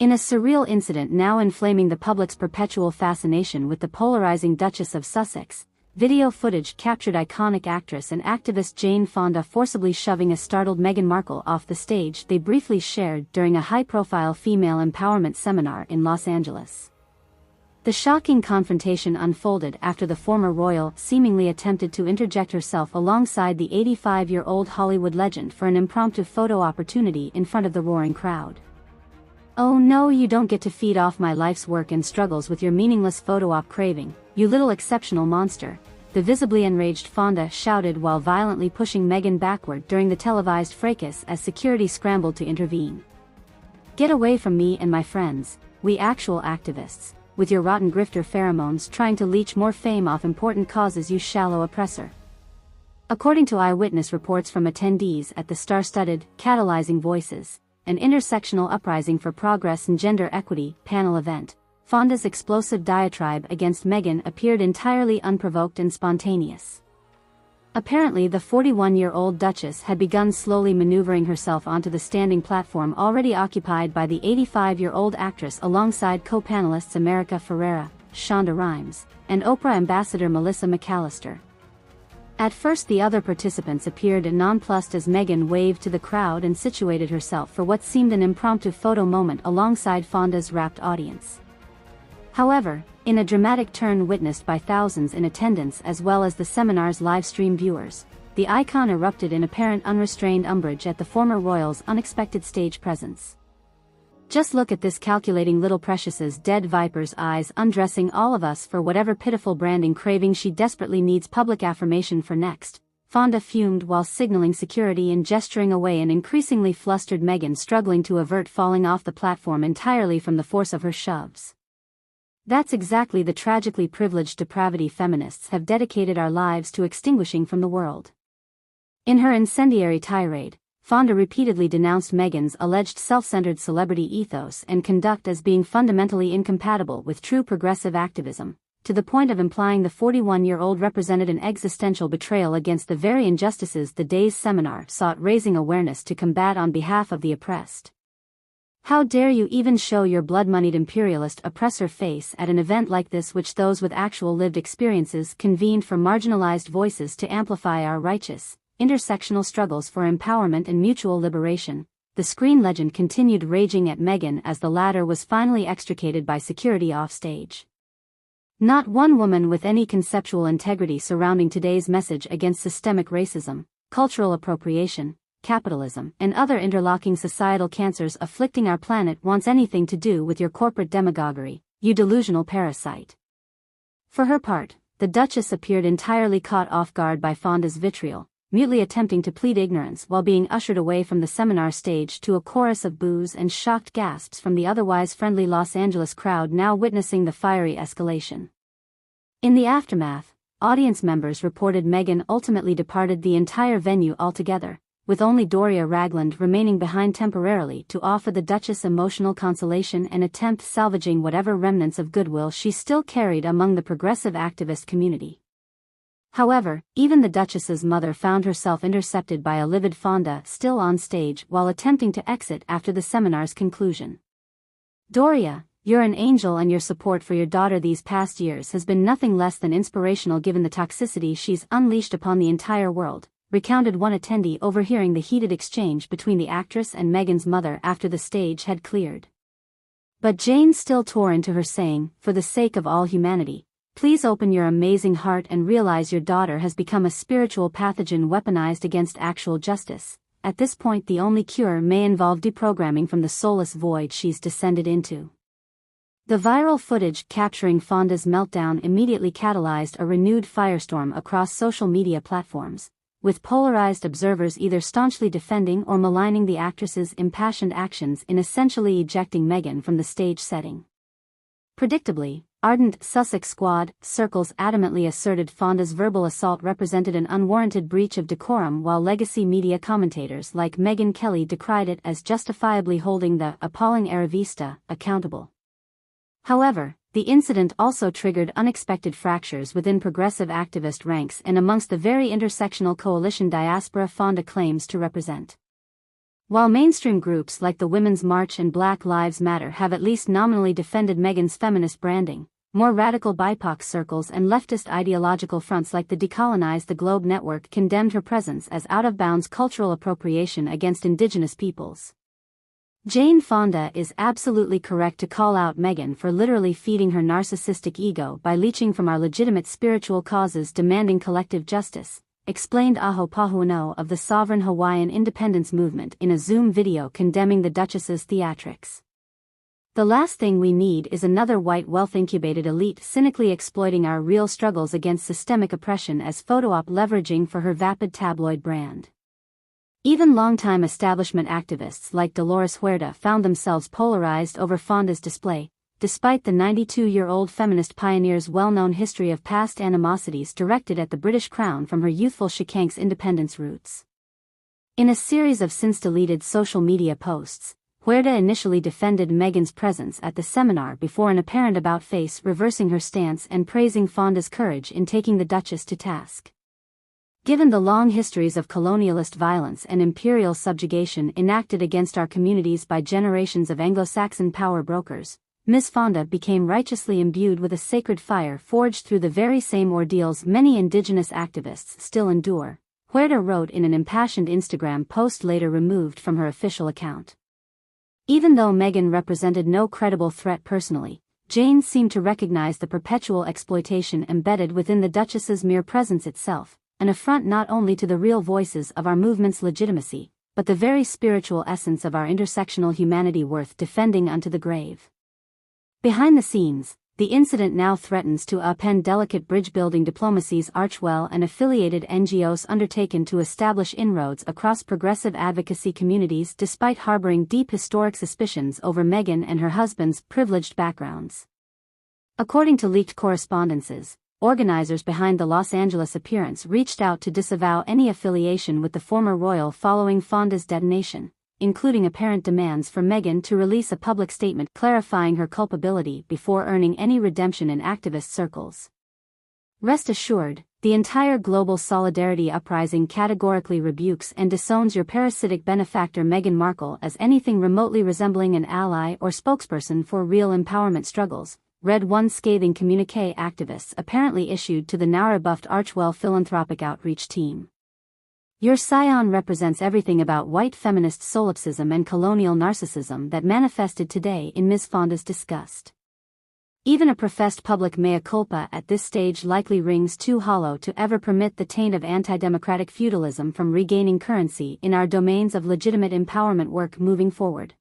In a surreal incident now inflaming the public's perpetual fascination with the polarizing Duchess of Sussex, video footage captured iconic actress and activist Jane Fonda forcibly shoving a startled Meghan Markle off the stage they briefly shared during a high-profile female empowerment seminar in Los Angeles. The shocking confrontation unfolded after the former royal seemingly attempted to interject herself alongside the 85-year-old Hollywood legend for an impromptu photo opportunity in front of the roaring crowd. "Oh no, you don't get to feed off my life's work and struggles with your meaningless photo op craving, you little exceptional monster," the visibly enraged Fonda shouted while violently pushing Meghan backward during the televised fracas as security scrambled to intervene. "Get away from me and my friends, we actual activists, with your rotten grifter pheromones trying to leech more fame off important causes, you shallow oppressor." According to eyewitness reports from attendees at the star-studded Catalyzing Voices, an intersectional uprising for progress and gender equity panel event, Fonda's explosive diatribe against Meghan appeared entirely unprovoked and spontaneous. Apparently, the 41-year-old Duchess had begun slowly maneuvering herself onto the standing platform already occupied by the 85-year-old actress alongside co-panelists America Ferrera, Shonda Rhimes, and Oprah ambassador Melissa McAllister. At first, the other participants appeared nonplussed as Meghan waved to the crowd and situated herself for what seemed an impromptu photo moment alongside Fonda's rapt audience. However, in a dramatic turn witnessed by thousands in attendance as well as the seminar's live-stream viewers, the icon erupted in apparent unrestrained umbrage at the former royal's unexpected stage presence. "Just look at this calculating little precious's dead viper's eyes undressing all of us for whatever pitiful branding craving she desperately needs public affirmation for next," Fonda fumed while signaling security and gesturing away an increasingly flustered Meghan struggling to avert falling off the platform entirely from the force of her shoves. "That's exactly the tragically privileged depravity feminists have dedicated our lives to extinguishing from the world." In her incendiary tirade, Fonda repeatedly denounced Meghan's alleged self-centered celebrity ethos and conduct as being fundamentally incompatible with true progressive activism, to the point of implying the 41-year-old represented an existential betrayal against the very injustices the day's seminar sought raising awareness to combat on behalf of the oppressed. "How dare you even show your blood-moneyed imperialist oppressor face at an event like this, which those with actual lived experiences convened for marginalized voices to amplify our righteous, intersectional struggles for empowerment and mutual liberation," the screen legend continued raging at Meghan as the latter was finally extricated by security offstage. Not one woman with any conceptual integrity surrounding today's message against systemic racism, cultural appropriation, capitalism, and other interlocking societal cancers afflicting our planet wants anything to do with your corporate demagoguery, you delusional parasite. For her part, the Duchess appeared entirely caught off guard by Fonda's vitriol, mutely attempting to plead ignorance while being ushered away from the seminar stage to a chorus of boos and shocked gasps from the otherwise friendly Los Angeles crowd now witnessing the fiery escalation. In the aftermath, audience members reported Meghan ultimately departed the entire venue altogether, with only Doria Ragland remaining behind temporarily to offer the Duchess emotional consolation and attempt salvaging whatever remnants of goodwill she still carried among the progressive activist community. However, even the Duchess's mother found herself intercepted by a livid Fonda still on stage while attempting to exit after the seminar's conclusion. "Doria, you're an angel and your support for your daughter these past years has been nothing less than inspirational given the toxicity she's unleashed upon the entire world," recounted one attendee overhearing the heated exchange between the actress and Meghan's mother after the stage had cleared. But Jane still tore into her saying, "For the sake of all humanity, please open your amazing heart and realize your daughter has become a spiritual pathogen weaponized against actual justice. At this point, the only cure may involve deprogramming from the soulless void she's descended into." The viral footage capturing Fonda's meltdown immediately catalyzed a renewed firestorm across social media platforms, with polarized observers either staunchly defending or maligning the actress's impassioned actions in essentially ejecting Meghan from the stage setting. Predictably, ardent Sussex squad circles adamantly asserted Fonda's verbal assault represented an unwarranted breach of decorum, while legacy media commentators like Megyn Kelly decried it as justifiably holding the appalling Aravista accountable. However, the incident also triggered unexpected fractures within progressive activist ranks and amongst the very intersectional coalition diaspora Fonda claims to represent. While mainstream groups like the Women's March and Black Lives Matter have at least nominally defended Meghan's feminist branding, more radical BIPOC circles and leftist ideological fronts like the Decolonize the Globe network condemned her presence as out-of-bounds cultural appropriation against indigenous peoples. Jane Fonda is absolutely correct to call out Meghan for literally feeding her narcissistic ego by leeching from our legitimate spiritual causes demanding collective justice, explained Aho Pahuno of the Sovereign Hawaiian Independence Movement in a Zoom video condemning the Duchess's theatrics. The last thing we need is another white wealth-incubated elite cynically exploiting our real struggles against systemic oppression as photo-op leveraging for her vapid tabloid brand. Even longtime establishment activists like Dolores Huerta found themselves polarized over Fonda's display, despite the 92-year-old feminist pioneer's well-known history of past animosities directed at the British Crown from her youthful Chicank's independence roots. In a series of since-deleted social media posts, Huerta initially defended Meghan's presence at the seminar before an apparent about-face reversing her stance and praising Fonda's courage in taking the Duchess to task. Given the long histories of colonialist violence and imperial subjugation enacted against our communities by generations of Anglo-Saxon power brokers, Ms. Fonda became righteously imbued with a sacred fire forged through the very same ordeals many indigenous activists still endure, Huerta wrote in an impassioned Instagram post later removed from her official account. Even though Meghan represented no credible threat personally, Jane seemed to recognize the perpetual exploitation embedded within the Duchess's mere presence itself, an affront not only to the real voices of our movement's legitimacy, but the very spiritual essence of our intersectional humanity worth defending unto the grave. Behind the scenes, the incident now threatens to upend delicate bridge-building diplomacies Archwell and affiliated NGOs undertaken to establish inroads across progressive advocacy communities despite harboring deep historic suspicions over Meghan and her husband's privileged backgrounds. According to leaked correspondences, organizers behind the Los Angeles appearance reached out to disavow any affiliation with the former royal following Fonda's detonation, including apparent demands for Meghan to release a public statement clarifying her culpability before earning any redemption in activist circles. Rest assured, the entire global solidarity uprising categorically rebukes and disowns your parasitic benefactor Meghan Markle as anything remotely resembling an ally or spokesperson for real empowerment struggles, read one scathing communiqué activists apparently issued to the now-rebuffed Archwell philanthropic outreach team. Your scion represents everything about white feminist solipsism and colonial narcissism that manifested today in Ms. Fonda's disgust. Even a professed public mea culpa at this stage likely rings too hollow to ever permit the taint of anti-democratic feudalism from regaining currency in our domains of legitimate empowerment work moving forward.